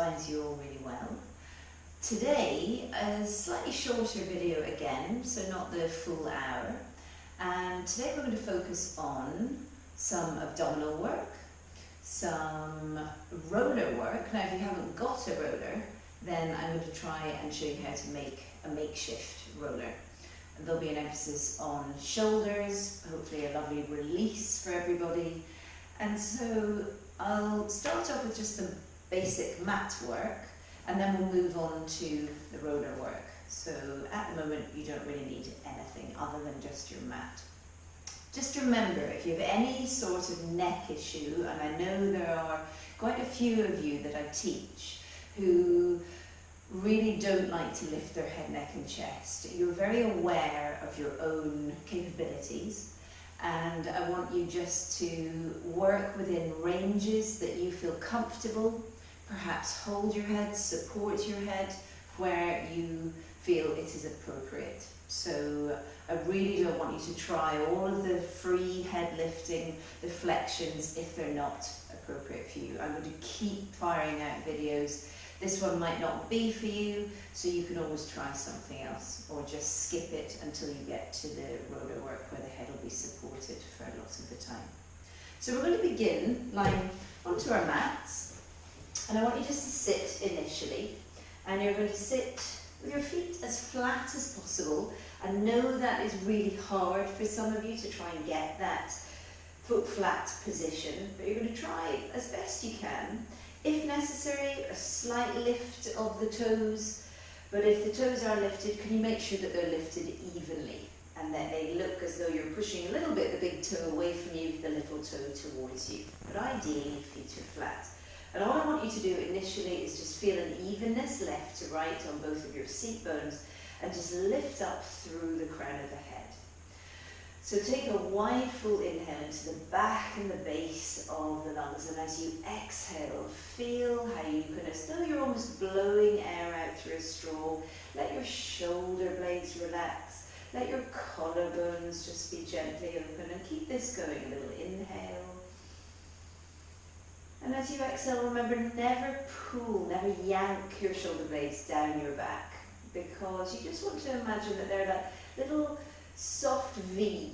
finds you all really well. Today, a slightly shorter video again, so not the full hour. And today we're going to focus on some abdominal work, some roller work. Now if you haven't got a roller, then I'm going to try and show you how to make a makeshift roller. There'll be an emphasis on shoulders, hopefully a lovely release for everybody. And so I'll start off with just the basic mat work, and then we'll move on to the roller work. So at the moment you don't really need anything other than just your mat. Just remember, if you have any sort of neck issue, and I know there are quite a few of you that I teach who really don't like to lift their head, neck and chest. You're very aware of your own capabilities, and I want you just to work within ranges that you feel comfortable. Perhaps hold your head, support your head where you feel it is appropriate. So I really don't want you to try all of the free head lifting, the flexions, if they're not appropriate for you. I'm going to keep firing out videos. This one might not be for you, so you can always try something else, or just skip it until you get to the roller work where the head will be supported for a lot of the time. So we're going to begin lying onto our mats, and I want you just to sit initially, and you're going to sit with your feet as flat as possible. I know that is really hard for some of you to try and get that foot flat position, but you're going to try as best you can. If necessary, a slight lift of the toes, but if the toes are lifted, can you make sure that they're lifted evenly and that they look as though you're pushing a little bit the big toe away from you, the little toe towards you. But ideally, feet are flat. And all I want you to do initially is just feel an evenness left to right on both of your seat bones, and just lift up through the crown of the head. So take a wide full inhale into the back and the base of the lungs, and as you exhale, feel how you can, as though you're almost blowing air out through a straw, let your shoulder blades relax, let your collarbones just be gently open, and keep this going. A little inhale. And as you exhale, remember, never pull, never yank your shoulder blades down your back, because you just want to imagine that they're like little soft V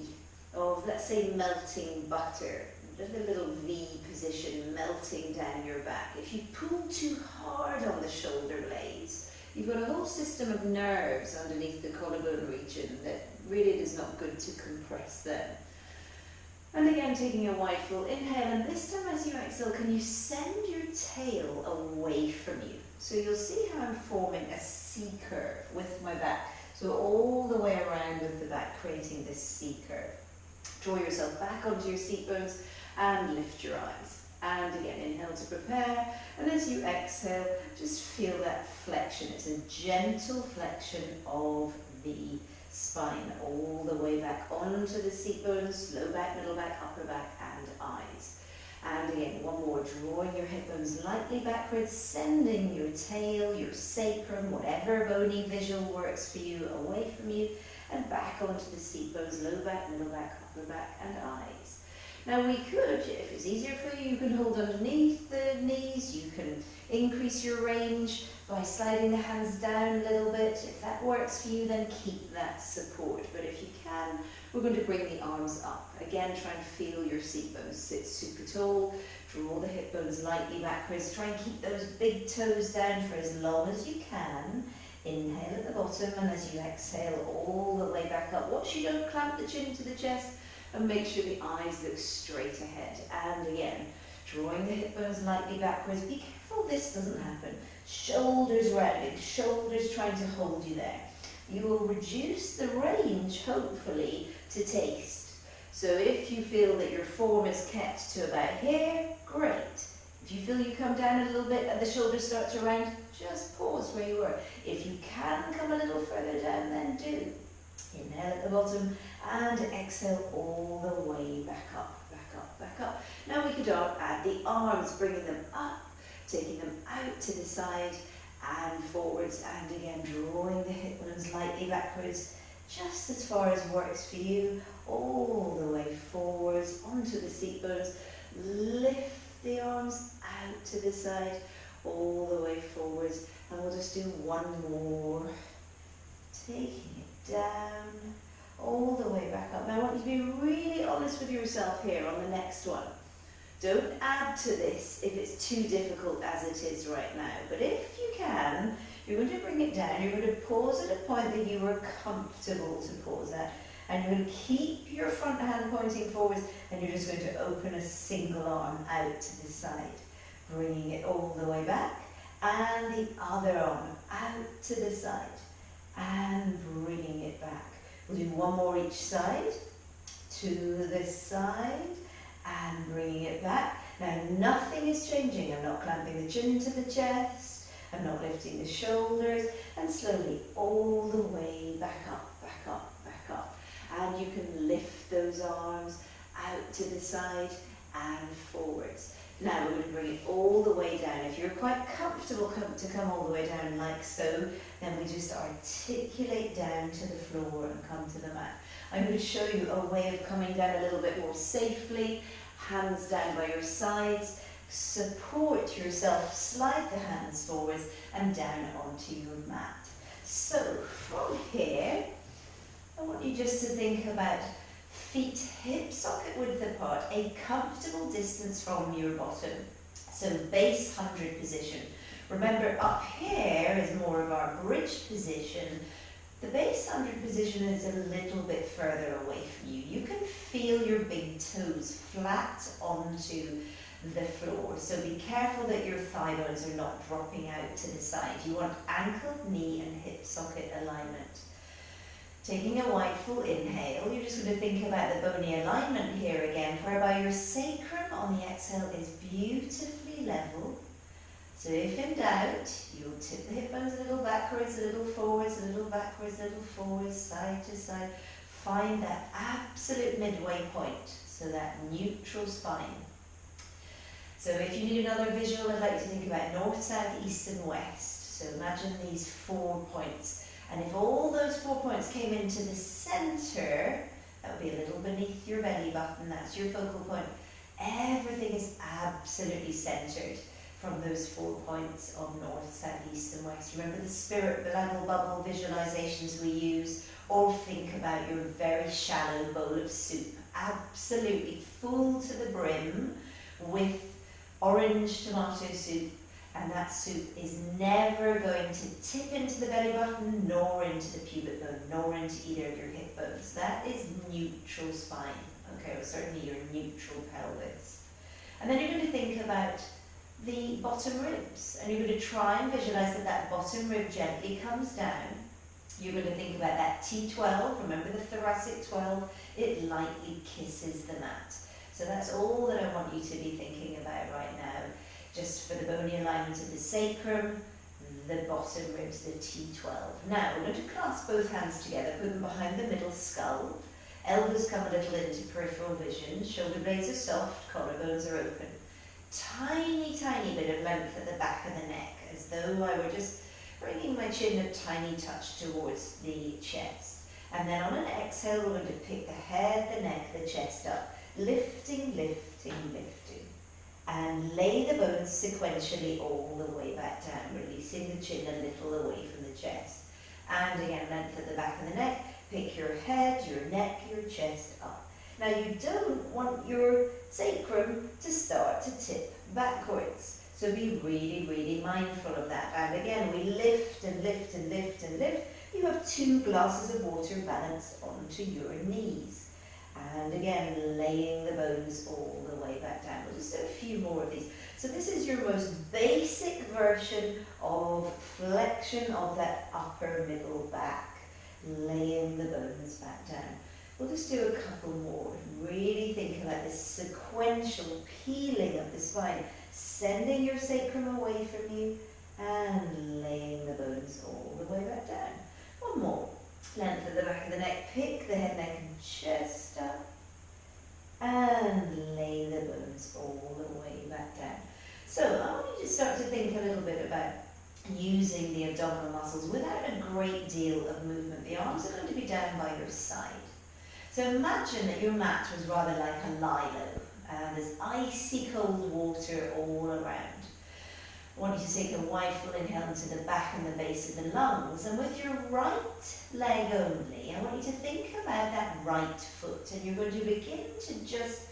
of, let's say, melting butter, a little V position melting down your back. If you pull too hard on the shoulder blades, you've got a whole system of nerves underneath the collarbone region that really is not good to compress them. And again, taking a wide full inhale, and this time as you exhale, can you send your tail away from you? So you'll see how I'm forming a C curve with my back. So all the way around with the back, creating this C curve. Draw yourself back onto your seat bones and lift your eyes. And again, inhale to prepare. And as you exhale, just feel that flexion. It's a gentle flexion of the spine, all the way back onto the seat bones, low back, middle back, upper back, and eyes. And again, one more, drawing your hip bones lightly backwards, sending your tail, your sacrum, whatever bony visual works for you, away from you, and back onto the seat bones, low back, middle back, upper back, and eyes. Now we could, if it's easier for you, you can hold underneath the knees, you can increase your range by sliding the hands down a little bit. If that works for you, then keep that support. But if you can, we're going to bring the arms up. Again, try and feel your seat bones sit super tall. Draw the hip bones lightly backwards. Try and keep those big toes down for as long as you can. Inhale at the bottom, and as you exhale all the way back up, watch you don't clamp the chin to the chest, and make sure the eyes look straight ahead. And again, drawing the hip bones lightly backwards. Be careful this doesn't happen. Shoulders rounding, shoulders trying to hold you there. You will reduce the range, hopefully, to taste. So if you feel that your form is kept to about here, great. If you feel you come down a little bit and the shoulders start to round, just pause where you were. If you can come a little further down, then do. Inhale at the bottom and exhale all the way back up, back up, back up. Now we could add the arms, bringing them up, taking them out to the side and forwards, and again drawing the hip bones lightly backwards, just as far as works for you, all the way forwards onto the seat bones. Lift the arms out to the side, all the way forwards. And we'll just do one more. Taking it down, all the way back up. Now I want you to be really honest with yourself here on the next one. Don't add to this if it's too difficult as it is right now. But if you can, you're going to bring it down. You're going to pause at a point that you are comfortable to pause at. And you're going to keep your front hand pointing forwards, and you're just going to open a single arm out to the side. Bringing it all the way back, and the other arm out to the side. And bringing it back. We'll do one more each side, to this side, and bringing it back. Now nothing is changing. I'm not clamping the chin to the chest, I'm not lifting the shoulders, and slowly all the way back up, back up, back up. And you can lift those arms out to the side and forwards. Now we're going to bring it all the way down. If you're quite comfortable to come all the way down like so, then we just articulate down to the floor and come to the mat. I'm going to show you a way of coming down a little bit more safely. Hands down by your sides. Support yourself, slide the hands forwards and down onto your mat. So from here, I want you just to think about feet hip socket width apart, a comfortable distance from your bottom. So base 100 position. Remember, up here is more of our bridge position. The base 100 position is a little bit further away from you. You can feel your big toes flat onto the floor. So be careful that your thigh bones are not dropping out to the side. You want ankle, knee and hip socket alignment. Taking a wide full inhale, you're just going to think about the bony alignment here again, whereby your sacrum on the exhale is beautifully level. So if in doubt, you'll tip the hip bones a little backwards, a little forwards, a little backwards, a little forwards, side to side. Find that absolute midway point, so that neutral spine. So if you need another visual, I'd like you to think about north, south, east and west. So imagine these 4 points. And if all those 4 points came into the centre, that would be a little beneath your belly button, that's your focal point. Everything is absolutely centred from those 4 points of north, south, east and west. Remember the spirit level bubble visualizations we use? Or think about your very shallow bowl of soup, absolutely full to the brim with orange tomato soup. And that soup is never going to tip into the belly button, nor into the pubic bone, nor into either of your hip bones. That is neutral spine, okay, or certainly your neutral pelvis. And then you're going to think about the bottom ribs, and you're going to try and visualize that that bottom rib gently comes down. You're going to think about that T12, remember the thoracic 12, it lightly kisses the mat. So that's all that I want you to be thinking about right now. Just for the bony alignment of the sacrum, the bottom ribs, the T12. Now, we're going to clasp both hands together, put them behind the middle skull. Elbows come a little into peripheral vision. Shoulder blades are soft, collarbones are open. Tiny, tiny bit of length at the back of the neck, as though I were just bringing my chin a tiny touch towards the chest. And then on an exhale, we're going to pick the head, the neck, the chest up. Lifting, lifting, lifting. And lay the bones sequentially all the way back down, releasing the chin a little away from the chest. And again, length at the back of the neck, pick your head, your neck, your chest up. Now you don't want your sacrum to start to tip backwards. So be really, really mindful of that. And again, we lift and lift and lift and lift. You have 2 glasses of water balanced onto your knees. And again, laying the bones all the way back down. We'll just do a few more of these. So this is your most basic version of flexion of that upper middle back. Laying the bones back down. We'll just do a couple more. Really think about this sequential peeling of the spine. Sending your sacrum away from you and laying the bones all the way back down. One more. Length at the back of the neck, pick the head, neck and chest up and lay the bones all the way back down. So I want you to start to think a little bit about using the abdominal muscles without a great deal of movement. The arms are going to be down by your side. So imagine that your mat was rather like a lilo and there's icy cold water all around. I want you to take a wide full inhale into the back and the base of the lungs, and with your right leg only, I want you to think about that right foot, and you're going to begin to just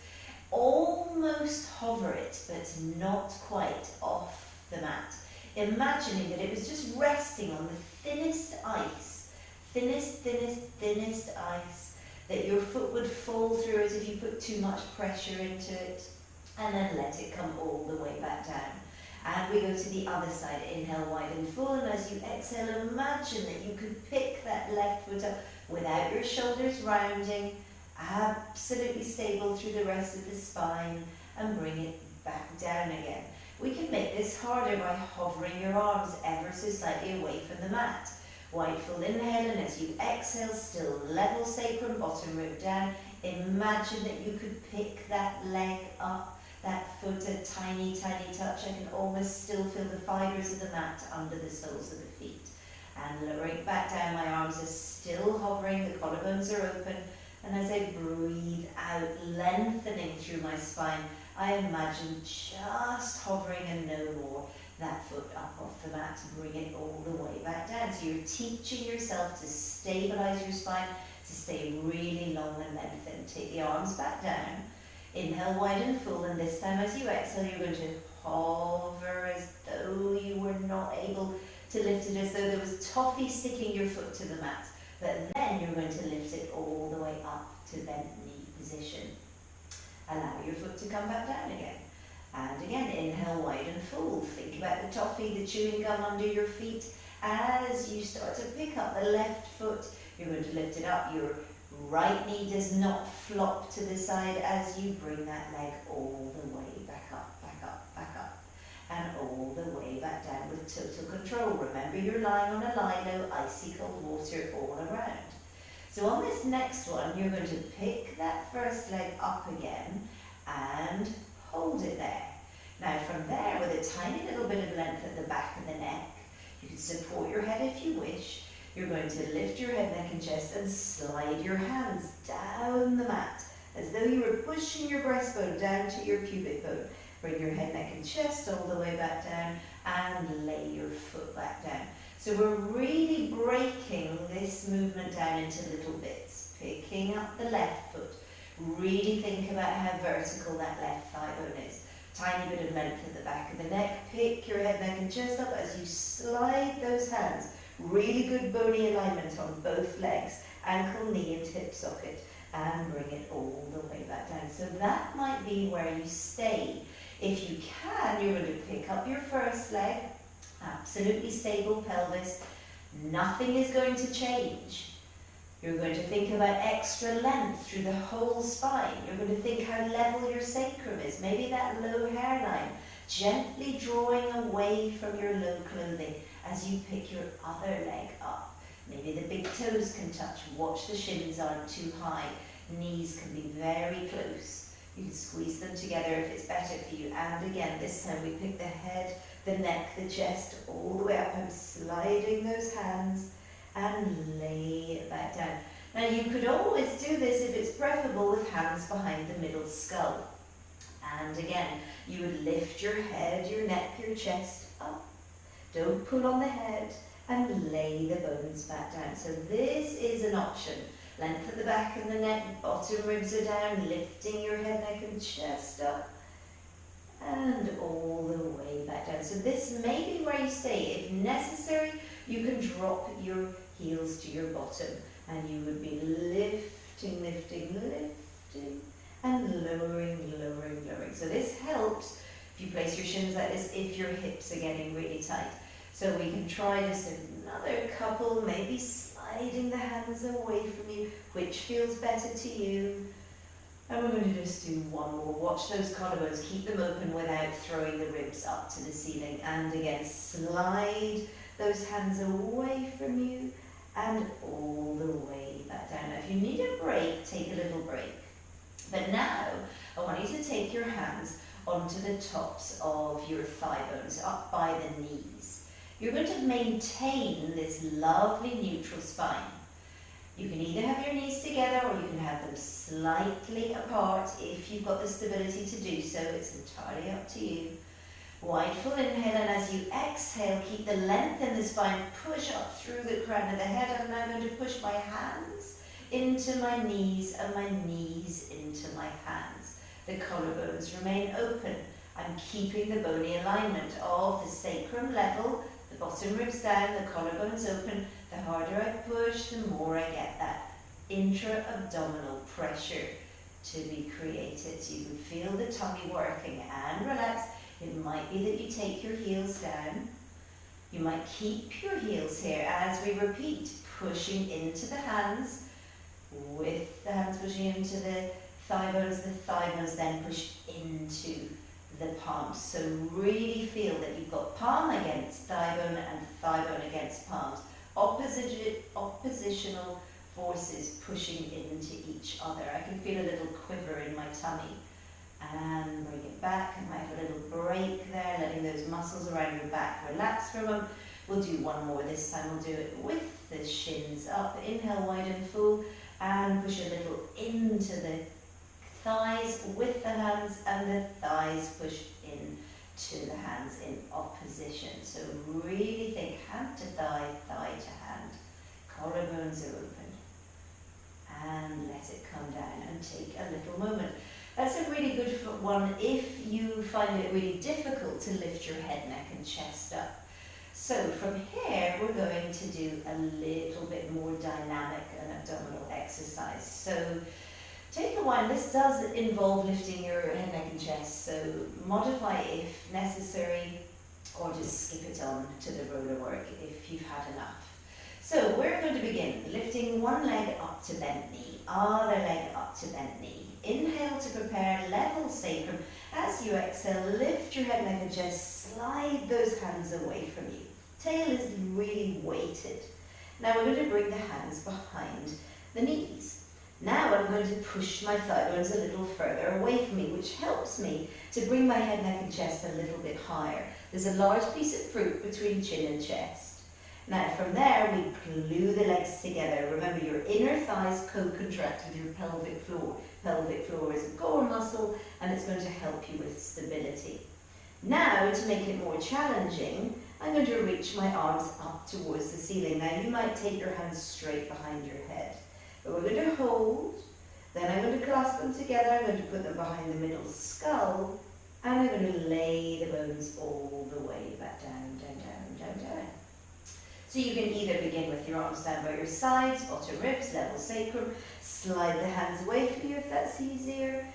almost hover it, but not quite off the mat. Imagining that it was just resting on the thinnest ice, thinnest ice, that your foot would fall through as if you put too much pressure into it, and then let it come all the way back down. And we go to the other side. Inhale wide and full, and as you exhale, imagine that you could pick that left foot up without your shoulders rounding, absolutely stable through the rest of the spine, and bring it back down again. We can make this harder by hovering your arms ever so slightly away from the mat. Wide full inhale, and as you exhale, still level sacrum, bottom rib down. Imagine that you could pick that leg up, that foot a tiny touch. I can almost still feel the fibres of the mat under the soles of the feet. And lowering back down, my arms are still hovering, the collarbones are open. And as I breathe out, lengthening through my spine, I imagine just hovering and no more. That foot up off the mat, bring it all the way back down. So you're teaching yourself to stabilize your spine, to stay really long and lengthened. Take the arms back down. Inhale wide and full, and this time as you exhale, you're going to hover as though you were not able to lift it, as though there was toffee sticking your foot to the mat. But then you're going to lift it all the way up to bent knee position. Allow your foot to come back down again. And again, inhale wide and full. Think about the toffee, the chewing gum under your feet. As you start to pick up the left foot, you're going to lift it up. Your right knee does not flop to the side as you bring that leg all the way back up, back up, back up. And all the way back down with total control. Remember, you're lying on a lino, icy cold water all around. So on this next one, you're going to pick that first leg up again and hold it there. Now from there, with a tiny little bit of length at the back of the neck, you can support your head if you wish. You're going to lift your head, neck and chest and slide your hands down the mat as though you were pushing your breastbone down to your pubic bone. Bring your head, neck and chest all the way back down and lay your foot back down. So we're really breaking this movement down into little bits. Picking up the left foot. Really think about how vertical that left thigh bone is. Tiny bit of length at the back of the neck. Pick your head, neck and chest up as you slide those hands. Really good bony alignment on both legs. Ankle, knee and hip socket. And bring it all the way back down. So that might be where you stay. If you can, you're going to pick up your first leg. Absolutely stable pelvis. Nothing is going to change. You're going to think about extra length through the whole spine. You're going to think how level your sacrum is. Maybe that low hairline. Gently drawing away from your low clothing as you pick your other leg up. Maybe the big toes can touch. Watch the shins aren't too high. Knees can be very close. You can squeeze them together if it's better for you. And again, this time we pick the head, the neck, the chest, all the way up. I'm sliding those hands and lay it back down. Now you could always do this if it's preferable with hands behind the middle skull. And again, you would lift your head, your neck, your chest up. Don't pull on the head and lay the bones back down. So this is an option. Length at the back of the neck, bottom ribs are down, lifting your head, neck and chest up. And all the way back down. So this may be where you stay. If necessary, you can drop your heels to your bottom. And you would be lifting, lifting, lifting, and lowering, lowering, lowering. So this helps if you place your shins like this, if your hips are getting really tight. So we can try just another couple, maybe sliding the hands away from you, which feels better to you. And we're going to just do one more. Watch those collarbones, keep them open without throwing the ribs up to the ceiling. And again, slide those hands away from you and all the way back down. Now, if you need a break, take a little break. But now, I want you to take your hands onto the tops of your thigh bones, up by the knees. You're going to maintain this lovely neutral spine. You can either have your knees together or you can have them slightly apart if you've got the stability to do so. It's entirely up to you. Wide full inhale, and as you exhale, keep the length in the spine, push up through the crown of the head. I'm now going to push my hands into my knees and my knees into my hands. The collarbones remain open. I'm keeping the bony alignment of the sacrum level, the bottom ribs down, the collarbones open. The harder I push, the more I get that intra-abdominal pressure to be created. So you can feel the tummy working and relax. It might be that you take your heels down. You might keep your heels here as we repeat, pushing into the hands, with the hands pushing into the thigh bones then push into the palms. So really feel that you've got palm against thigh bone and thigh bone against palms. Oppositional forces pushing into each other. I can feel a little quiver in my tummy. And bring it back. I might have a little break there, letting those muscles around your back relax for a moment. We'll do one more this time. We'll do it with the shins up. Inhale wide and full, and push a little into the thighs with the hands, and the thighs push into the hands in opposition. So really think hand to thigh, thigh to hand. Collarbones are open. And let it come down and take a little moment. That's a really good one if you find it really difficult to lift your head, neck and chest up. So from here, we're going to do a little bit more dynamic and abdominal exercise. So take a while. This does involve lifting your head, neck and chest. So modify if necessary, or just skip it on to the roller work if you've had enough. So we're going to begin lifting one leg up to bent knee, other leg up to bent knee. Inhale to prepare, level sacrum. As you exhale, lift your head, neck and chest, slide those hands away from you. Tail is really weighted. Now we're going to bring the hands behind the knees. Now I'm going to push my thigh bones a little further away from me, which helps me to bring my head, neck and chest a little bit higher. There's a large piece of fruit between chin and chest. Now from there, we glue the legs together. Remember, your inner thighs co-contract with your pelvic floor. Pelvic floor is a core muscle, and it's going to help you with stability. Now, to make it more challenging, I'm going to reach my arms up towards the ceiling. Now, you might take your hands straight behind your head, but we're going to hold. Then I'm going to clasp them together. I'm going to put them behind the middle skull, and I'm going to lay the bones all the way back down, down, down, down, down. So you can either begin with your arms down by your sides, bottom ribs, level sacrum, slide the hands away from you if that's easier.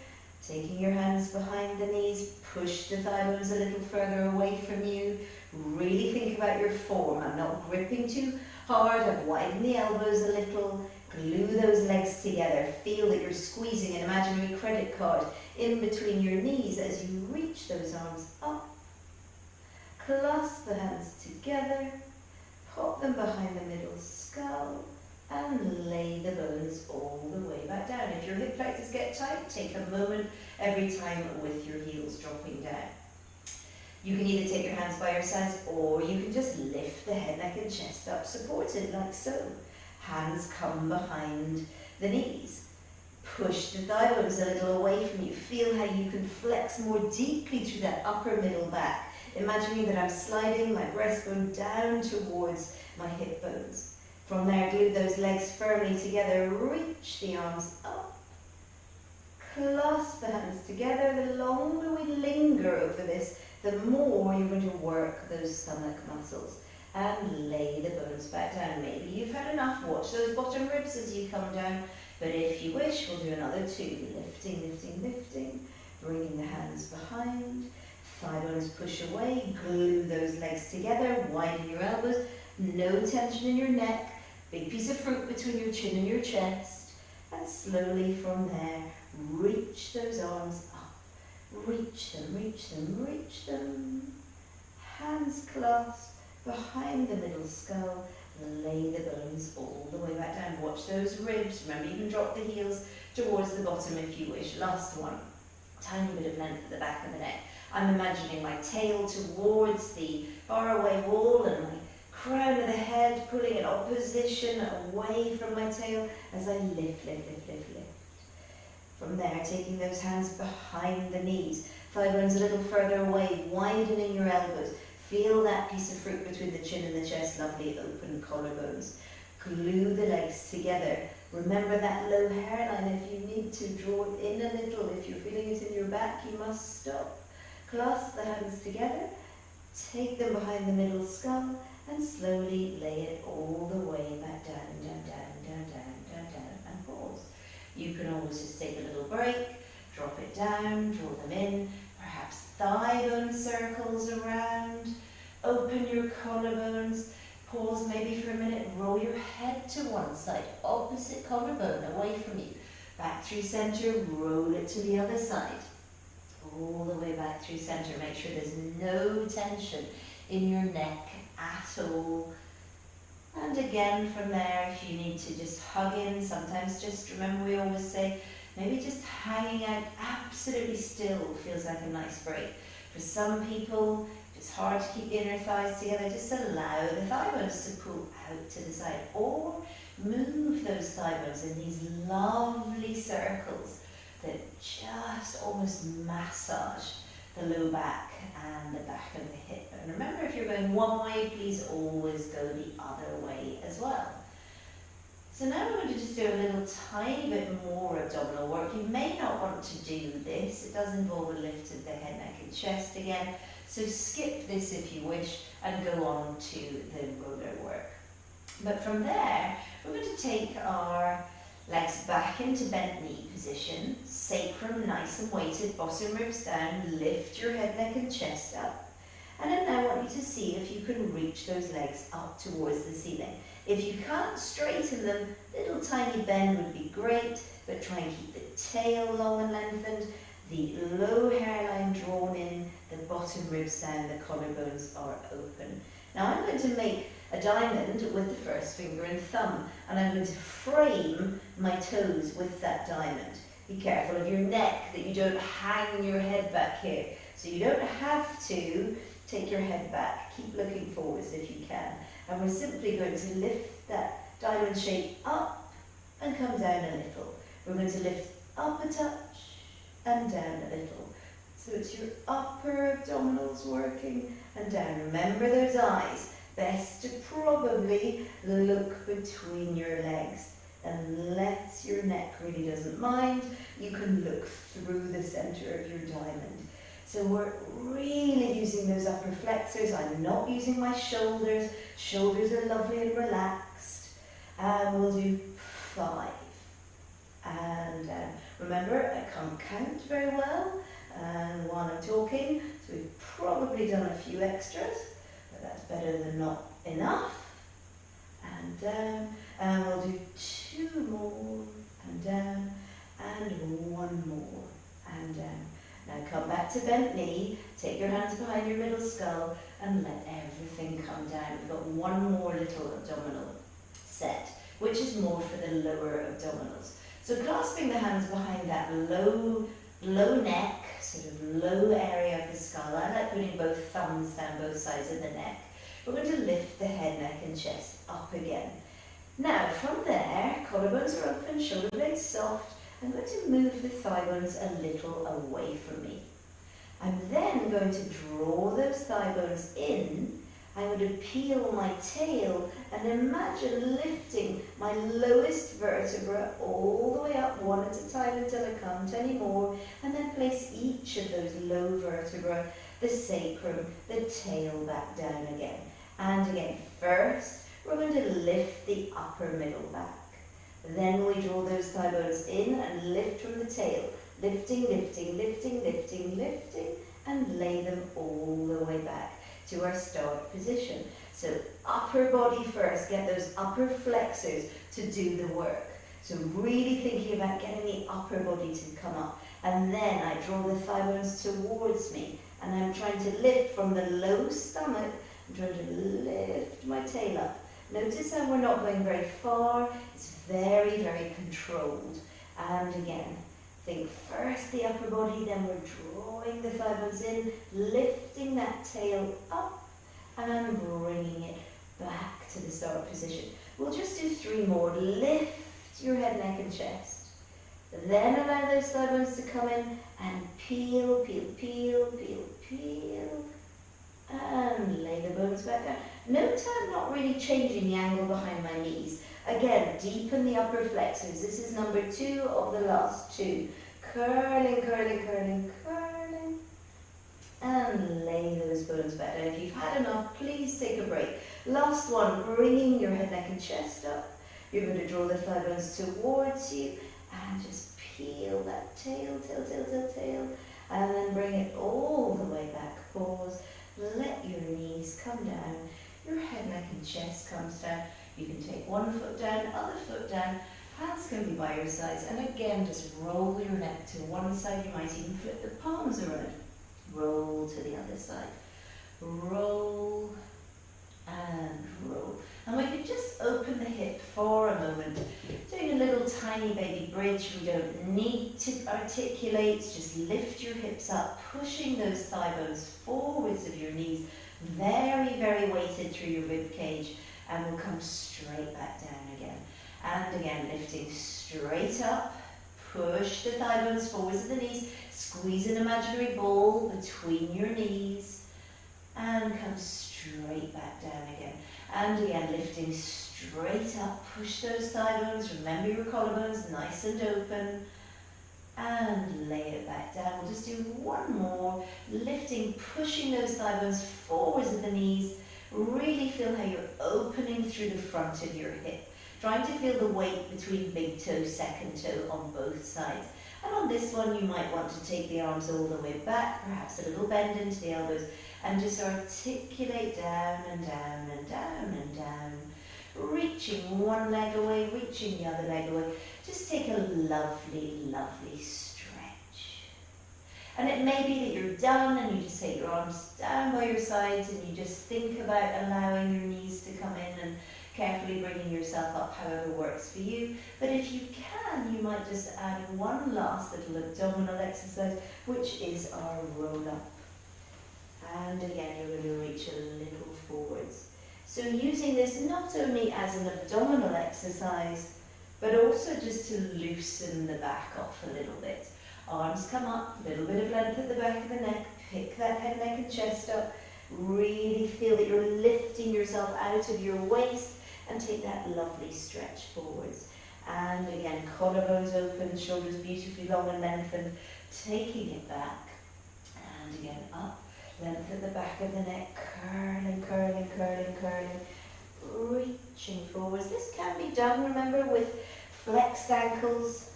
Taking your hands behind the knees, push the thigh bones a little further away from you. Really think about your form. I'm not gripping too hard. I've widened the elbows a little. Glue those legs together. Feel that you're squeezing an imaginary credit card in between your knees as you reach those arms up. Clasp the hands together. Pop them behind the middle skull and lay the bones all the way back down. If your hip flexors get tight, take a moment every time with your heels dropping down. You can either take your hands by your sides, or you can just lift the head, neck and chest up, supported like so. Hands come behind the knees. Push the thigh bones a little away from you. Feel how you can flex more deeply through that upper middle back. Imagining that I'm sliding my breastbone down towards my hip bones. From there, glue those legs firmly together. Reach the arms up. Clasp the hands together. The longer we linger over this, the more you're going to work those stomach muscles. And lay the bones back down. Maybe you've had enough. Watch those bottom ribs as you come down. But if you wish, we'll do another two. Lifting, lifting, lifting. Bringing the hands behind. Thigh bones push away, glue those legs together, widen your elbows, no tension in your neck, big piece of fruit between your chin and your chest, and slowly from there, reach those arms up. Reach them, reach them, reach them. Hands clasped behind the middle skull, lay the bones all the way back down. Watch those ribs. Remember, you can drop the heels towards the bottom if you wish. Last one. Tiny bit of length at the back of the neck. I'm imagining my tail towards the faraway wall and my crown of the head pulling in opposition away from my tail as I lift, lift, lift, lift, lift. From there, taking those hands behind the knees. Thigh bones a little further away, widening your elbows. Feel that piece of fruit between the chin and the chest, lovely open collarbones. Glue the legs together. Remember that low hairline. If you need to, draw it in a little. If you're feeling it in your back, you must stop. Clasp the hands together. Take them behind the middle skull and slowly lay it all the way back down, down, down, down, down, down, down, and pause. You can always just take a little break, drop it down, draw them in, perhaps thigh bone circles around, open your collarbones, pause maybe for a minute, roll your head to one side, opposite collarbone away from you, back through center, roll it to the other side. All the way back through center. Make sure there's no tension in your neck at all. And again from there, if you need to just hug in, sometimes just remember we always say, maybe just hanging out absolutely still feels like a nice break. For some people, if it's hard to keep the inner thighs together, just allow the thigh bones to pull out to the side, or move those thigh bones in these lovely circles that just almost massage the low back and the back of the hip. And remember, if you're going one way, please always go the other way as well. So now we're going to just do a little tiny bit more abdominal work. You may not want to do this. It does involve a lift of the head, neck and chest again. So skip this if you wish and go on to the roller work. But from there, we're going to take our legs back into bent knee position, sacrum nice and weighted, bottom ribs down, lift your head, neck and chest up. And then I want you to see if you can reach those legs up towards the ceiling. If you can't straighten them, little tiny bend would be great, but try and keep the tail long and lengthened, the low hairline drawn in, the bottom ribs down, the collarbones are open. Now I'm going to make a diamond with the first finger and thumb, and I'm going to frame my toes with that diamond. Be careful of your neck, that you don't hang your head back here. So you don't have to take your head back. Keep looking forwards if you can. And we're simply going to lift that diamond shape up and come down a little. We're going to lift up a touch and down a little. So it's your upper abdominals working and down. Remember those eyes. Best to probably look between your legs. Unless your neck really doesn't mind, you can look through the center of your diamond. So we're really using those upper flexors. I'm not using my shoulders. Shoulders are lovely and relaxed. And we'll do 5. And remember, I can't count very well. And while I'm talking, so we've probably done a few extras. But that's better than not enough. And down. And we'll do 2 more. And down. And 1 more. And down. Now come back to bent knee, take your hands behind your middle skull and let everything come down. We've got 1 more little abdominal set, which is more for the lower abdominals. So clasping the hands behind that low neck, sort of low area of the skull. I like putting both thumbs down both sides of the neck. We're going to lift the head, neck and chest up again. Now from there, collarbones are open, shoulder blades soft. I'm going to move the thigh bones a little away from me. I'm then going to draw those thigh bones in. I'm going to peel my tail and imagine lifting my lowest vertebra all the way up, one at a time until I can't anymore, and then place each of those low vertebrae, the sacrum, the tail back down again. And again, first we're going to lift the upper middle back. Then we draw those thigh bones in and lift from the tail. Lifting, lifting, lifting, lifting, lifting, and lay them all the way back to our start position. So upper body first, get those upper flexors to do the work. So really thinking about getting the upper body to come up. And then I draw the thigh bones towards me. And I'm trying to lift from the low stomach. I'm trying to lift my tail up. Notice how we're not going very far. It's very, very controlled. And again, think first the upper body, then we're drawing the thigh bones in, lifting that tail up and bringing it back to the start position. We'll just do 3 more. Lift your head, neck and chest. Then allow those thigh bones to come in and peel, peel, peel, peel, peel. And lay the bones back down. Note I'm not really changing the angle behind my knees. Again, deepen the upper flexors. This is number 2 of the last 2. Curling, curling, curling, curling. And lay those bones back down. If you've had enough, please take a break. Last one, bringing your head, neck and chest up. You're going to draw the thigh bones towards you and just peel that tail, tail, tail, tail, tail. And then bring it all the way back. Pause. Let your knees come down. Your head, neck and chest comes down. You can take one foot down, other foot down. Hands can be by your sides. And again, just roll your neck to one side. You might even flip the palms around. Roll to the other side. Roll and roll. And we could just open the hip for a moment. Doing a little tiny baby bridge. We don't need to articulate. Just lift your hips up, pushing those thigh bones forwards of your knees. Very, very weighted through your rib cage. And we'll come straight back down again. And again, lifting straight up. Push the thigh bones forwards of the knees. Squeeze an imaginary ball between your knees. And come straight back down again. And again, lifting straight up. Push those thigh bones. Remember your collarbones nice and open. And lay it back down. We'll just do one more. Lifting, pushing those thigh bones forwards of the knees. Really feel how you're opening through the front of your hip. Trying to feel the weight between big toe, second toe on both sides. And on this one, you might want to take the arms all the way back, perhaps a little bend into the elbows, and just articulate down and down and down and down. Reaching one leg away, reaching the other leg away. Just take a lovely, lovely stretch. And it may be that you're done and you just take your arms down by your sides and you just think about allowing your knees to come in and carefully bringing yourself up however works for you. But if you can, you might just add one last little abdominal exercise, which is our roll up. And again, you're going to reach a little forwards. So using this not only as an abdominal exercise, but also just to loosen the back off a little bit. Arms come up, a little bit of length at the back of the neck, pick that head, neck and chest up. Really feel that you're lifting yourself out of your waist and take that lovely stretch forwards. And again, collarbones open, shoulders beautifully long and lengthened, taking it back. And again, up, length at the back of the neck, curling, curling, curling, curling, reaching forwards. This can be done, remember, with flexed ankles,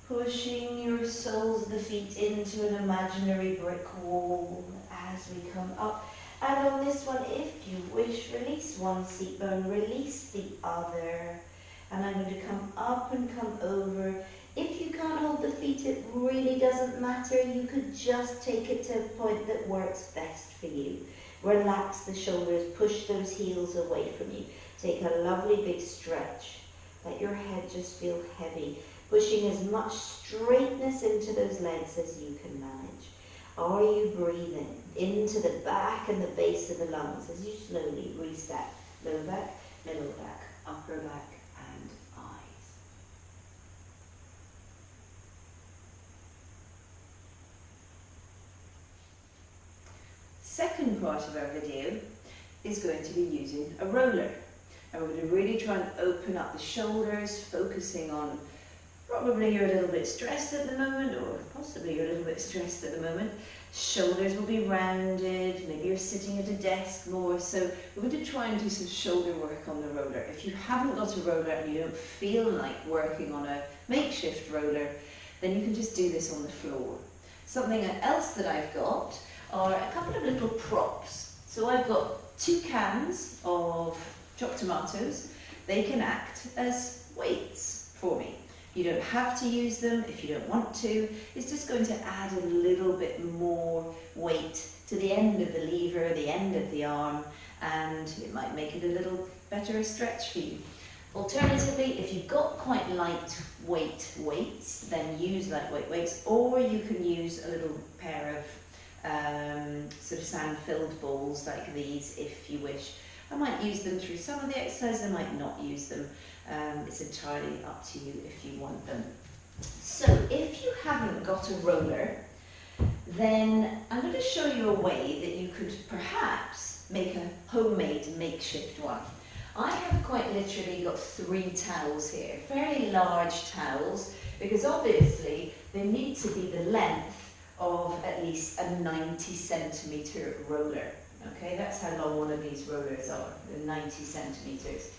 pushing your soles of the feet into an imaginary brick wall as we come up. And on this one, if you wish, release one seat bone, release the other. And I'm going to come up and come over. If you can't hold the feet, it really doesn't matter. You could just take it to a point that works best for you. Relax the shoulders, push those heels away from you. Take a lovely big stretch. Let your head just feel heavy, pushing as much straightness into those legs as you can manage. Are you breathing into the back and the base of the lungs as you slowly restack lower back, middle back, upper back and eyes? Second part of our video is going to be using a roller. And we're going to really try and open up the shoulders, focusing on probably you're a little bit stressed at the moment, or possibly you're a little bit stressed at the moment. Shoulders will be rounded, maybe you're sitting at a desk more, so we're going to try and do some shoulder work on the roller. If you haven't got a roller and you don't feel like working on a makeshift roller, then you can just do this on the floor. Something else that I've got are a couple of little props. So I've got 2 cans of chopped tomatoes. They can act as weights for me. You don't have to use them if you don't want to. It's just going to add a little bit more weight to the end of the lever, the end of the arm, and it might make it a little better a stretch for you. Alternatively, if you've got quite lightweight weights, then use lightweight weights, or you can use a little pair of sort of sand-filled balls like these if you wish. I might use them through some of the exercises, I might not use them. It's entirely up to you if you want them. So if you haven't got a roller, then I'm going to show you a way that you could perhaps make a homemade makeshift one. I have quite literally got 3 towels here, fairly large towels, because obviously they need to be the length of at least a 90 centimetre roller. Okay, that's how long one of these rollers are, the 90 centimetres.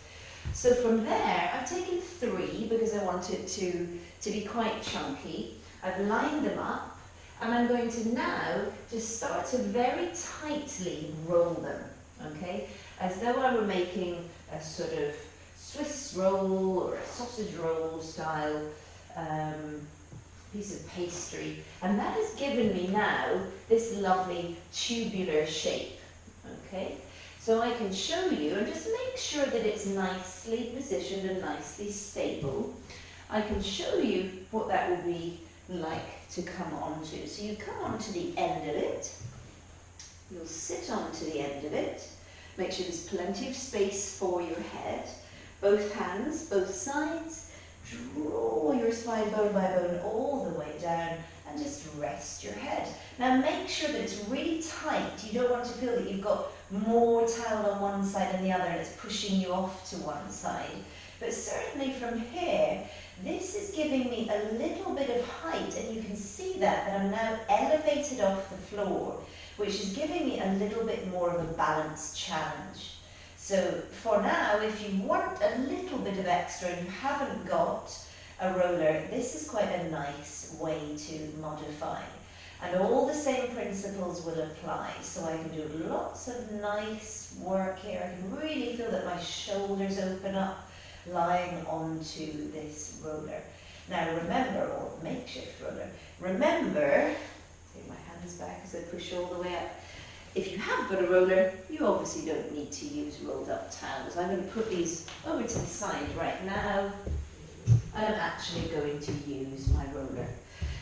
So from there, I've taken 3 because I want it to be quite chunky. I've lined them up, and I'm going to now just start to very tightly roll them, okay? As though I were making a sort of Swiss roll or a sausage roll style piece of pastry. And that has given me now this lovely tubular shape, okay? So I can show you, and just make sure that it's nicely positioned and nicely stable. I can show you what that will be like to come onto. So you come onto the end of it, you'll sit onto the end of it, make sure there's plenty of space for your head, both hands, both sides, draw your spine bone by bone all the way down and just rest your head. Now make sure that it's really tight. You don't want to feel that you've got more towel on one side than the other and it's pushing you off to one side. But certainly from here, this is giving me a little bit of height, and you can see that I'm now elevated off the floor, which is giving me a little bit more of a balance challenge. So for now, if you want a little bit of extra and you haven't got a roller, this is quite a nice way to modify. And all the same principles will apply. So I can do lots of nice work here. I can really feel that my shoulders open up lying onto this roller. Now remember, or makeshift roller, remember, take my hands back as I push all the way up. If you have got a roller, you obviously don't need to use rolled up towels. I'm going to put these over to the side right now, and I'm actually going to use my roller.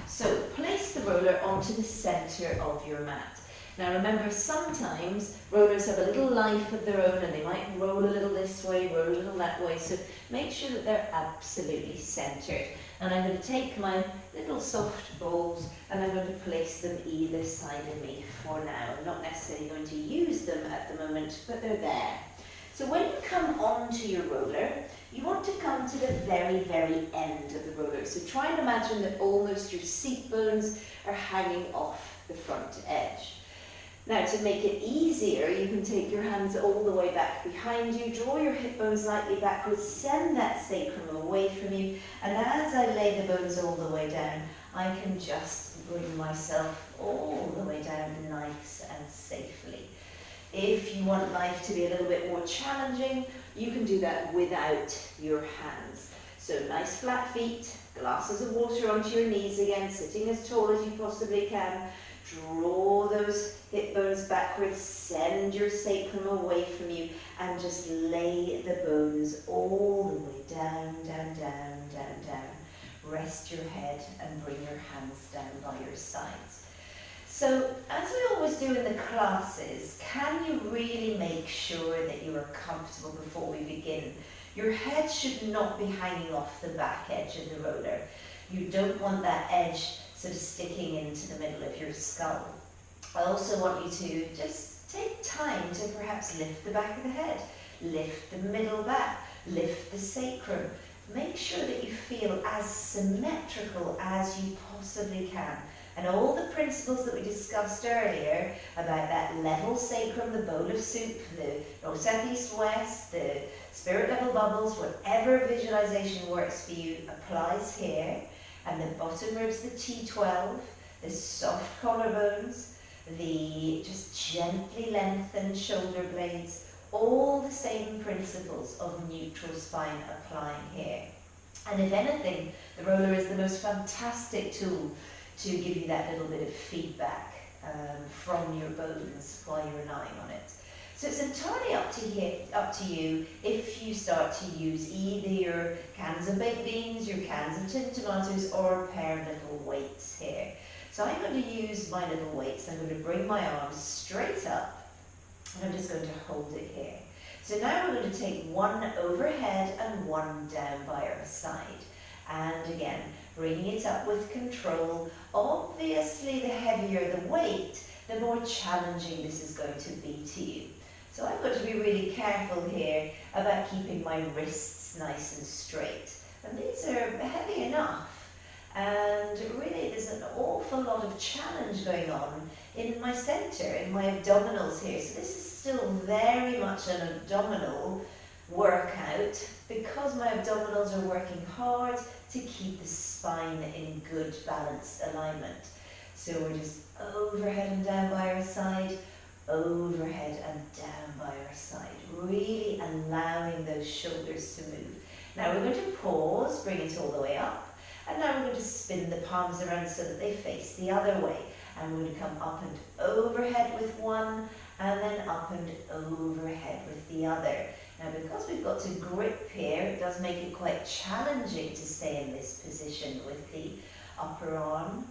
So place the roller onto the centre of your mat. Now remember, sometimes rollers have a little life of their own and they might roll a little this way, roll a little that way, so make sure that they're absolutely centred. And I'm going to take my little soft balls and I'm going to place them either side of me for now. I'm not necessarily going to use them at the moment, but they're there. So when you come onto your roller, you want to come to the very, very end of the roller. So try and imagine that almost your seat bones are hanging off the front edge. Now to make it easier, you can take your hands all the way back behind you, draw your hip bones slightly backwards, send that sacrum away from you, and as I lay the bones all the way down, I can just bring myself all the way down nice and safely. If you want life to be a little bit more challenging, you can do that without your hands. So nice flat feet, glasses of water onto your knees again, sitting as tall as you possibly can. Draw those hip bones backwards, send your sacrum away from you, and just lay the bones all the way down, down, down, down, down. Rest your head and bring your hands down by your sides. So, as we always do in the classes, can you really make sure that you are comfortable before we begin? Your head should not be hanging off the back edge of the roller. You don't want that edge sort of sticking into the middle of your skull. I also want you to just take time to perhaps lift the back of the head, lift the middle back, lift the sacrum. Make sure that you feel as symmetrical as you possibly can. And all the principles that we discussed earlier about that level sacrum, the bowl of soup, the north, south, east, west, the spirit level bubbles, whatever visualization works for you applies here. And the bottom ribs, the T12, the soft collarbones, the just gently lengthened shoulder blades, all the same principles of neutral spine applying here. And if anything, the roller is the most fantastic tool to give you that little bit of feedback from your bones while you're lying on it. So it's entirely up to you if you start to use either your cans of baked beans, your cans of tinned tomatoes, or a pair of little weights here. So I'm going to use my little weights. I'm going to bring my arms straight up, and I'm just going to hold it here. So now we're going to take one overhead and one down by our side. And again, bringing it up with control. Obviously, the heavier the weight, the more challenging this is going to be to you. So I've got to be really careful here about keeping my wrists nice and straight. And these are heavy enough. And really, there's an awful lot of challenge going on in my center, in my abdominals here. So this is still very much an abdominal workout because my abdominals are working hard to keep the spine in good balanced alignment. So we're just overhead and down by our side, overhead and down by our side, really allowing those shoulders to move. Now we're going to pause, bring it all the way up. And now we're going to spin the palms around so that they face the other way. And we're going to come up and overhead with one, and then up and overhead with the other. Now because we've got to grip here, it does make it quite challenging to stay in this position with the upper arm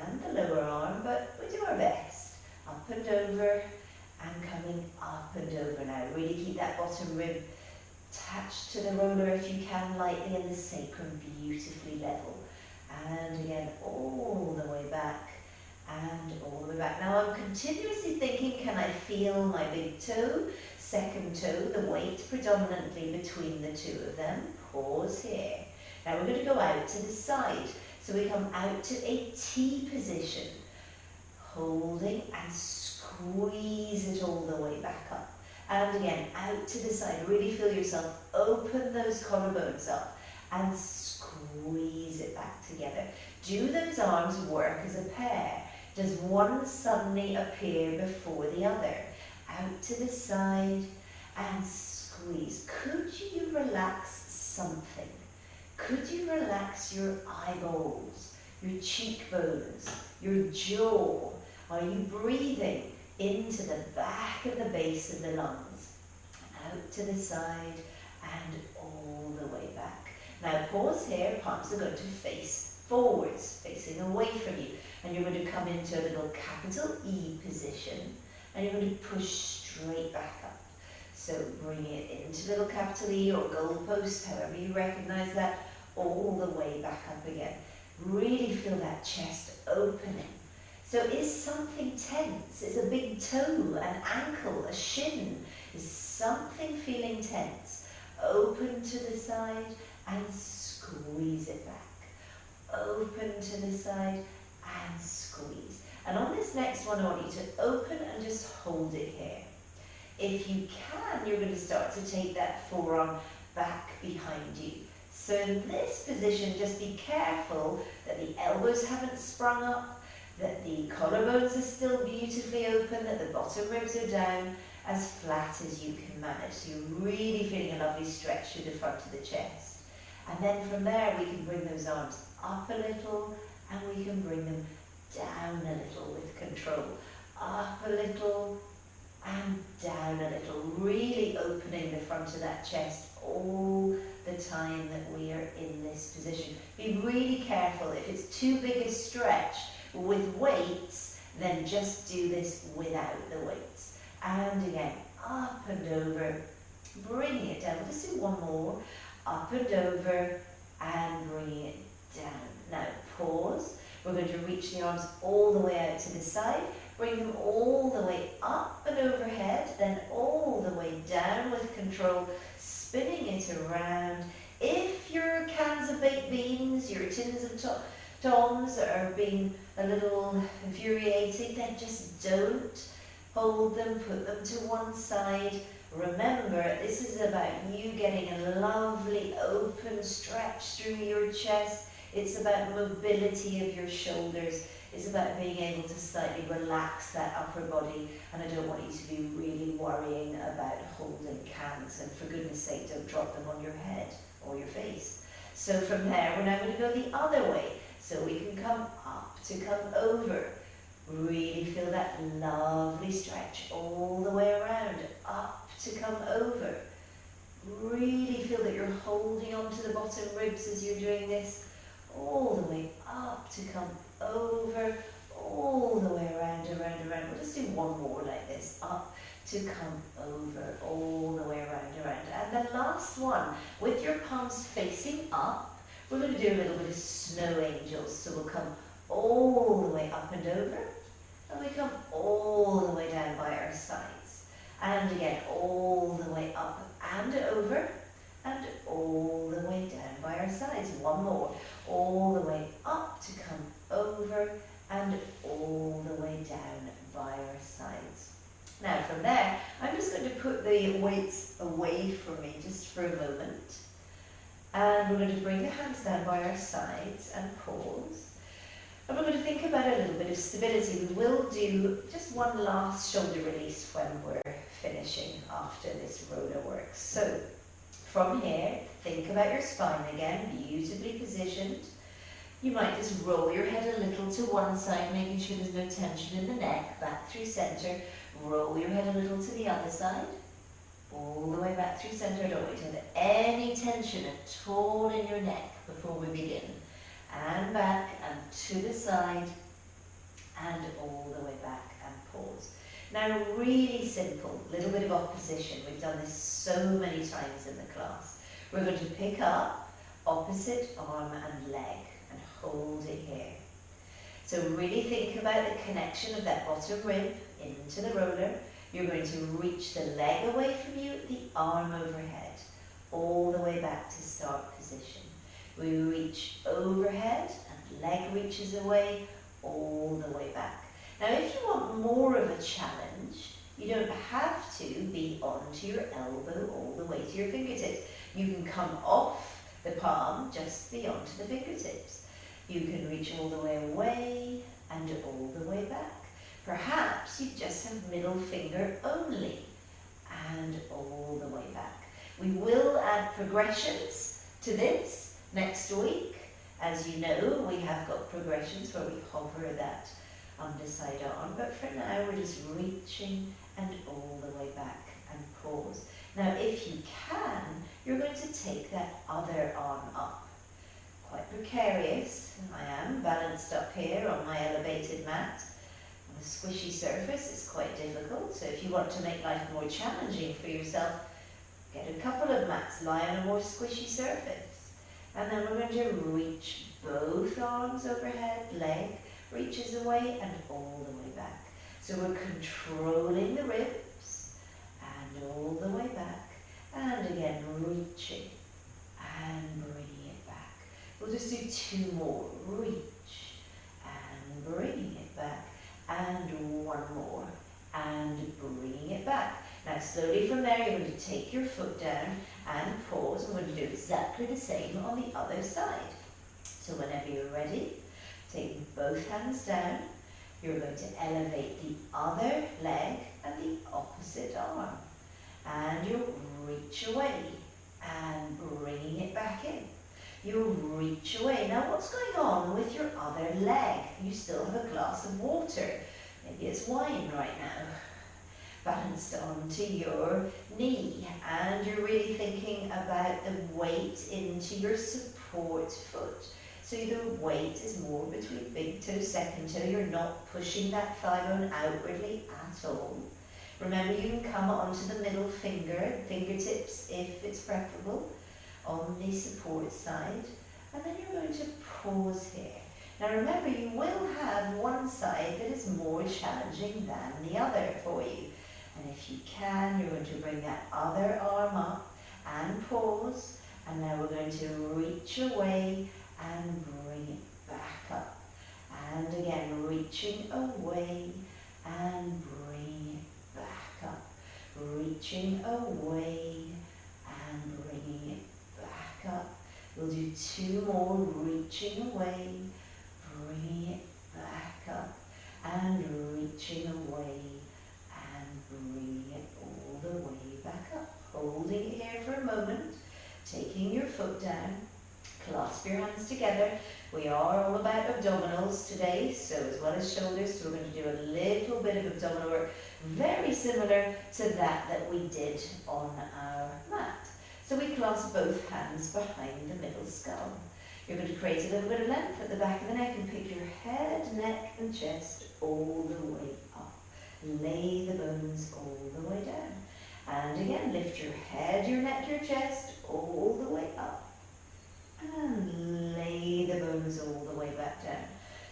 and the lower arm, but we do our best. Up and over, and coming up and over now. Really keep that bottom rib attached to the roller if you can, lightly, and the sacrum beautifully level. And again, all the way back and all the way back. Now I'm continuously thinking, can I feel my big toe, second toe, the weight predominantly between the two of them? Pause here. Now we're going to go out to the side. So we come out to a T position, holding and squeeze it all the way back up. And again, out to the side. Really feel yourself open those collarbones up and squeeze it back together. Do those arms work as a pair? Does one suddenly appear before the other? Out to the side and squeeze. Could you relax something? Could you relax your eyeballs, your cheekbones, your jaw? Are you breathing into the back of the base of the lungs? Out to the side and all the way back. Now pause here, palms are going to face forwards, facing away from you. And you're going to come into a little capital E position, and you're going to push straight back up. So bring it into little capital E or goalpost, however you recognize that, all the way back up again. Really feel that chest opening. So is something tense? Is a big toe, an ankle, a shin? Is something feeling tense? Open to the side and squeeze it back. Open to the side and squeeze. And on this next one, I want you to open and just hold it here. If you can, you're going to start to take that forearm back behind you. So in this position, just be careful that the elbows haven't sprung up, that the collarbones are still beautifully open, that the bottom ribs are down as flat as you can manage. So you're really feeling a lovely stretch through the front of the chest. And then from there, we can bring those arms up a little, and we can bring them down a little with control. Up a little and down a little, really opening the front of that chest all the time that we are in this position. Be really careful. If it's too big a stretch with weights, then just do this without the weights. And again, up and over, bringing it down. We'll just do one more. Up and over and bringing it down. Now pause. We're going to reach the arms all the way out to the side. Bring them all the way up and overhead, then all the way down with control, spinning it around. If your cans of baked beans, your tins of Toms are being a little infuriating, then just don't hold them, put them to one side. Remember, this is about you getting a lovely open stretch through your chest. It's about mobility of your shoulders. It's about being able to slightly relax that upper body, and I don't want you to be really worrying about holding cans, and for goodness sake, don't drop them on your head or your face. So from there, we're now going to go the other way. So we can come up to come over. Really feel that lovely stretch all the way around, up to come over. Really feel that you're holding onto the bottom ribs as you're doing this, all the way up to come over, all the way around, around, around. We'll just do one more like this, up to come over, all the way around, around. And the last one, with your palms facing up, We're going to do a little bit of snow angels. So we'll come all the way up and over, and we come all the way down by our sides. And again, all the way up and over, and all the way down by our sides. One more. All the way up to come over, and all the way down by our sides. Now from there, I'm just going to put the weights away from me just for a moment. And we're going to bring the hands down by our sides and pause. And we're going to think about a little bit of stability. We will do just one last shoulder release when we're finishing after this roller work. So from here, think about your spine again, beautifully positioned. You might just roll your head a little to one side, making sure there's no tension in the neck, back through center. Roll your head a little to the other side, all the way back through center. Don't want to have any tension at all in your neck before we begin. And back and to the side, and all the way back and pause. Now really simple, little bit of opposition. We've done this so many times in the class. We're going to pick up opposite arm and leg and hold it here. So really think about the connection of that bottom rib into the roller. You're going to reach the leg away from you, the arm overhead, all the way back to start position. We reach overhead and leg reaches away, all the way back. Now if you want more of a challenge, you don't have to be onto your elbow all the way to your fingertips. You can come off the palm, just beyond the fingertips. You can reach all the way away and all the way back. Perhaps you just have middle finger only and all the way back. We will add progressions to this next week. As you know, we have got progressions where we hover that underside arm, but for now we're just reaching and all the way back and pause. Now if you can, you're going to take that other arm up. Quite precarious. I am balanced up here on my elevated mat. On a squishy surface, it's quite difficult. So if you want to make life more challenging for yourself, get a couple of mats, lie on a more squishy surface. And then we're going to reach both arms overhead, leg reaches away and all the way back. So we're controlling the ribs and all the way back. And again, reaching and bringing it back. We'll just do two more. Reach and bringing it back. And one more. And bringing it back. Now slowly from there, you're going to take your foot down and pause. We're going to do exactly the same on the other side. So whenever you're ready, taking both hands down, you're going to elevate the other leg and the opposite arm. And you'll reach away and bringing it back in. You'll reach away. Now what's going on with your other leg? You still have a glass of water. Maybe it's wine right now. Balanced onto your knee. And you're really thinking about the weight into your support foot. So the weight is more between big toe, second toe. You're not pushing that thigh bone outwardly at all. Remember, you can come onto the middle finger, fingertips if it's preferable, on the support side. And then you're going to pause here. Now remember, you will have one side that is more challenging than the other for you. And if you can, you're going to bring that other arm up and pause. And now we're going to reach away and bring it back up. And again, reaching away and bringing it back up. Reaching away and bringing it back up. We'll do two more, reaching away, bringing it back up, and reaching away and bringing it all the way back up. Holding it here for a moment, taking your foot down. Clasp your hands together. We are all about abdominals today, so as well as shoulders, so we're going to do a little bit of abdominal work, very similar to that we did on our mat. So we clasp both hands behind the middle skull. You're going to create a little bit of length at the back of the neck and pick your head, neck and chest all the way up. Lay the bones all the way down. And again, lift your head, your neck, your chest all the way up. And bones all the way back down.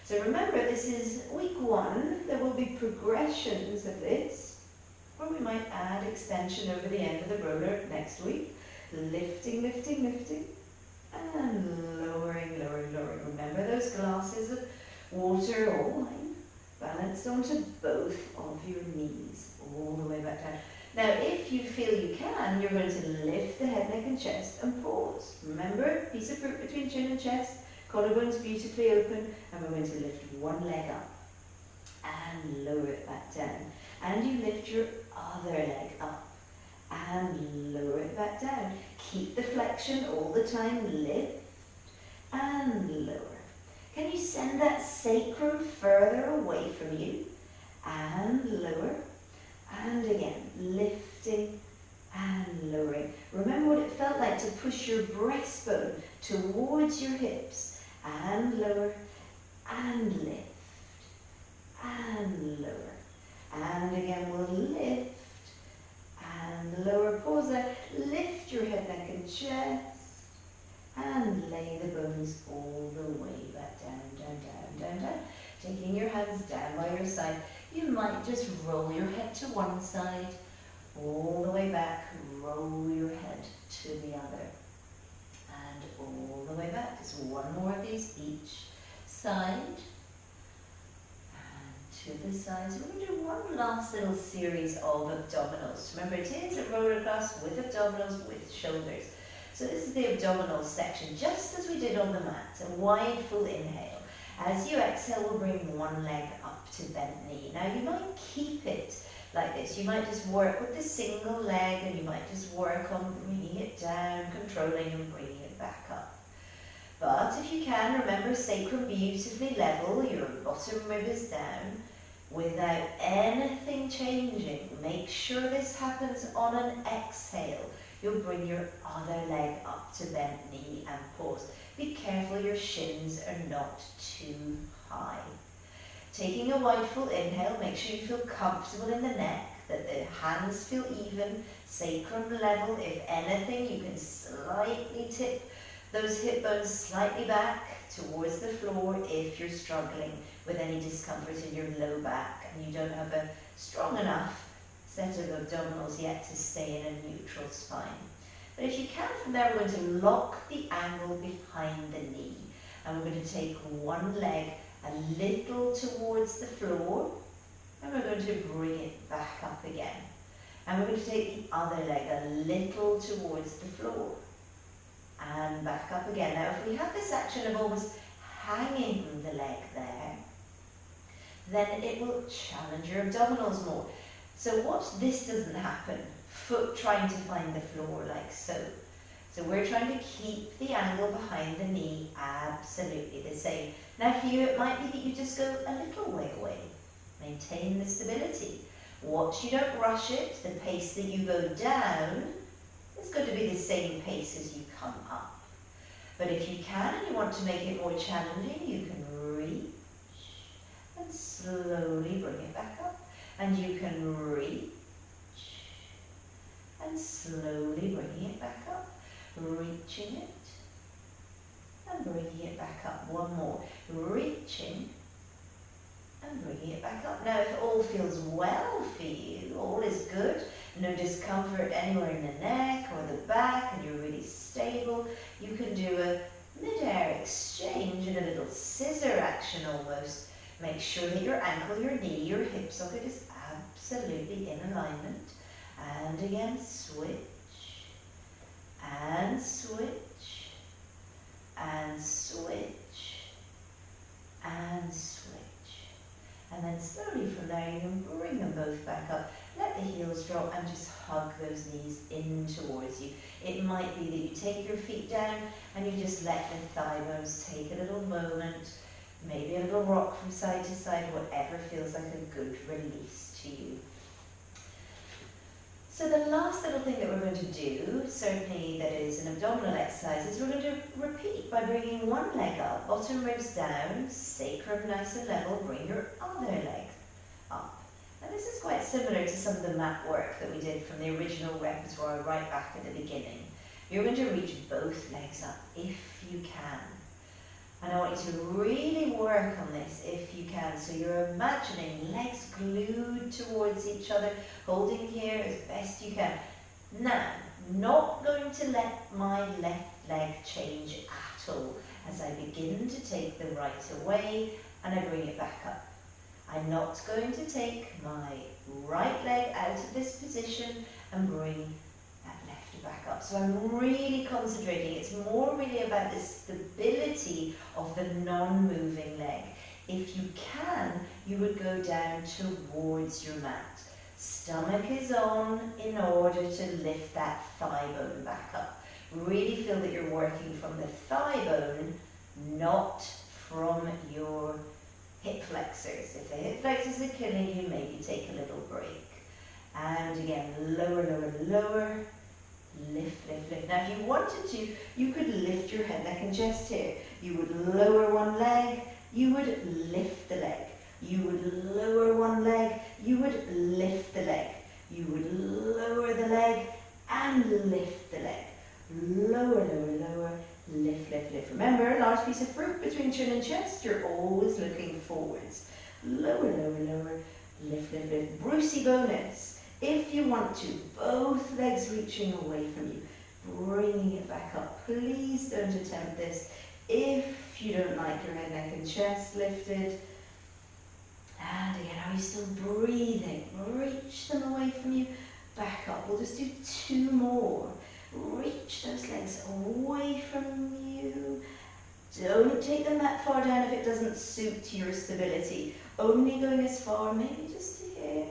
So remember, this is week 1. There will be progressions of this, or we might add extension over the end of the roller next week. Lifting, lifting, lifting, and lowering, lowering, lowering. Remember those glasses of water or wine balanced onto both of your knees, all the way back down. Now, if you feel you can, you're going to lift the head, neck and chest and pause. Remember, piece of fruit between chin and chest, collarbones beautifully open, and we're going to lift one leg up and lower it back down. And you lift your other leg up and lower it back down. Keep the flexion all the time, lift and lower. Can you send that sacrum further away from you and lower? And again, lifting and lowering. Remember what it felt like to push your breastbone towards your hips and lower and lift and lower. And again, we'll lift and lower. Pause there. Lift your head, neck and chest and lay the bones all the way back down, down, down, down, down. Taking your hands down by your side. You might just roll your head to one side, all the way back, roll your head to the other, and all the way back. Just one more of these each side, and to the sides. We're going to do one last little series of abdominals. Remember, it is a roller class with abdominals, with shoulders. So this is the abdominal section, just as we did on the mat. A wide, full inhale. As you exhale, we'll bring one leg up to bent knee. Now you might keep it like this. You might just work with the single leg, and you might just work on bringing it down, controlling and bringing it back up. But if you can, remember, sacrum beautifully level, your bottom rib is down, without anything changing. Make sure this happens on an exhale. You'll bring your other leg up to bent knee and pause. Be careful your shins are not too high. Taking a wide full inhale, make sure you feel comfortable in the neck, that the hands feel even, sacrum level. If anything, you can slightly tip those hip bones slightly back towards the floor if you're struggling with any discomfort in your low back and you don't have a strong enough set of abdominals yet to stay in a neutral spine. But if you can, from there, we're going to lock the angle behind the knee. And we're going to take one leg a little towards the floor. And we're going to bring it back up again. And we're going to take the other leg a little towards the floor. And back up again. Now, if we have this action of almost hanging the leg there, then it will challenge your abdominals more. So watch this doesn't happen. Foot trying to find the floor like so. So we're trying to keep the angle behind the knee absolutely the same. Now for you, it might be that you just go a little way away. Maintain the stability. Watch you don't rush it. The pace that you go down is going to be the same pace as you come up. But if you can and you want to make it more challenging, you can reach and slowly bring it back up. And you can reach and slowly bringing it back up, reaching it and bringing it back up. One more, reaching and bringing it back up. Now, if it all feels well for you, all is good, no discomfort anywhere in the neck or the back, and you're really stable, you can do a mid-air exchange in a little scissor action almost. Make sure that your ankle, your knee, your hip socket is absolutely in alignment. And again, switch, and switch, and switch, and switch. And then slowly from there, you can bring them both back up. Let the heels drop and just hug those knees in towards you. It might be that you take your feet down and you just let the thigh bones take a little moment, maybe a little rock from side to side, whatever feels like a good release to you. So the last little thing that we're going to do, certainly that is an abdominal exercise, is we're going to repeat by bringing one leg up, bottom ribs down, sacrum nice and level, bring your other leg up. Now this is quite similar to some of the mat work that we did from the original repertoire right back at the beginning. You're going to reach both legs up if you can. And I want want you to really work on this if you can. So you're imagining legs glued towards each other, holding here as best you can. Now, not going to let my left leg change at all as I begin to take the right away and I bring it back up. I'm not going to take my right leg out of this position and bring that left back up. So I'm really concentrating. It's more really about the stability of the non-moving leg. If you can, you would go down towards your mat. Stomach is on in order to lift that thigh bone back up. Really feel that you're working from the thigh bone, not from your hip flexors. If the hip flexors are killing you, maybe take a little break. And again, lower, lower, lower, lift, lift, lift. Now if you wanted to, you could lift your head, neck and chest here. You would lower one leg, you would lift the leg. You would lower one leg, you would lift the leg. You would lower the leg and lift the leg. Lower, lower, lower, lift, lift, lift. Remember, a large piece of fruit between chin and chest, you're always looking forwards. Lower, lower, lower, lift, lift, lift. Brucey bonus. If you want to, both legs reaching away from you, bringing it back up. Please don't attempt this if you don't like your head, neck and chest lifted. And again, are you still breathing? Reach them away from you, back up. We'll just do 2 more. Reach those legs away from you. Don't take them that far down if it doesn't suit your stability. Only going as far, maybe just to here,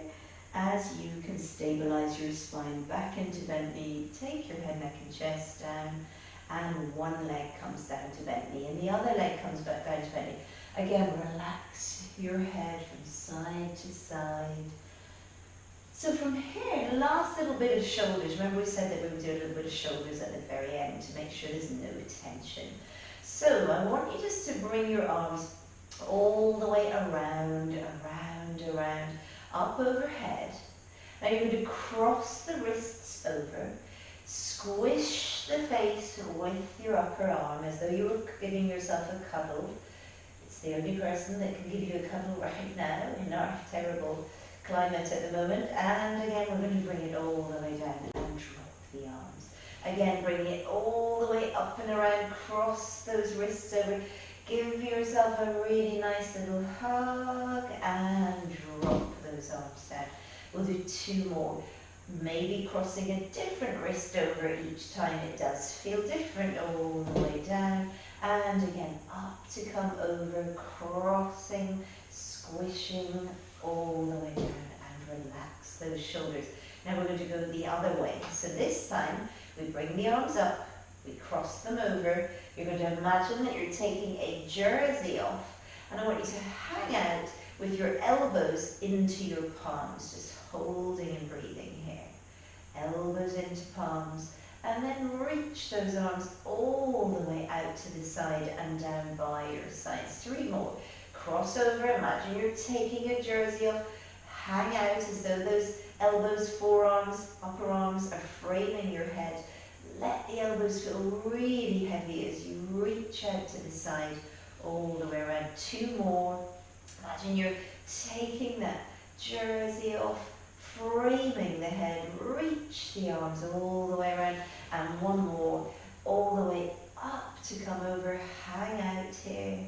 as you can stabilize your spine back into bent knee. Take your head, neck and chest down, and one leg comes down to bent knee, and the other leg comes back down to bent knee. Again, relax your head from side to side. So from here, last little bit of shoulders. Remember we said that we would do a little bit of shoulders at the very end to make sure there's no tension. So I want you just to bring your arms all the way around, around, around, up overhead. Now you're going to cross the wrists over, squish the face with your upper arm as though you were giving yourself a cuddle. It's the only person that can give you a cuddle right now in our terrible climate at the moment. And again, we're going to bring it all the way down and drop the arms. Again, bring it all the way up and around, cross those wrists over. Give yourself a really nice little hug and drop those arms down. We'll do 2 more. Maybe crossing a different wrist over each time. It does feel different all the way down. And again, up to come over, crossing, squishing all the way down, and relax those shoulders. Now we're going to go the other way. So this time, we bring the arms up, we cross them over. You're going to imagine that you're taking a jersey off, and I want you to hang out with your elbows into your palms, just holding and breathing here. Elbows into palms, and then reach those arms all the way out to the side and down by your sides. 3 more. Cross over, imagine you're taking a jersey off, hang out as though those elbows, forearms, upper arms are framing your head. Let the elbows feel really heavy as you reach out to the side all the way around. 2 more. Imagine you're taking that jersey off, framing the head, reach the arms all the way around, and 1 more, all the way up to come over, hang out here,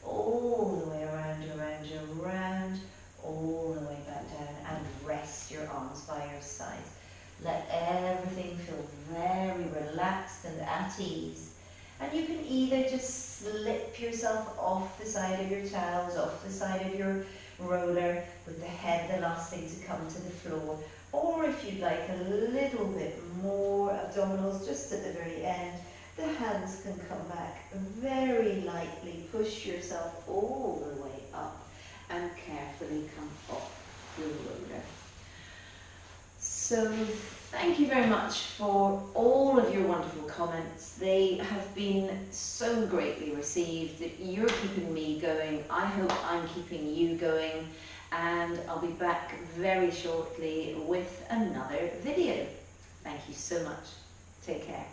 all the way around, around, around, all the way back down, and rest your arms by your sides. Let everything feel very relaxed and at ease. And you can either just slip yourself off the side of your towels, off the side of your roller, with the head the last thing to come to the floor, or if you'd like a little bit more abdominals just at the very end, the hands can come back very lightly. Push yourself all the way up and carefully come off your roller. So thank you very much for all of your wonderful comments. They have been so greatly received. You're keeping me going. I hope I'm keeping you going. And I'll be back very shortly with another video. Thank you so much. Take care.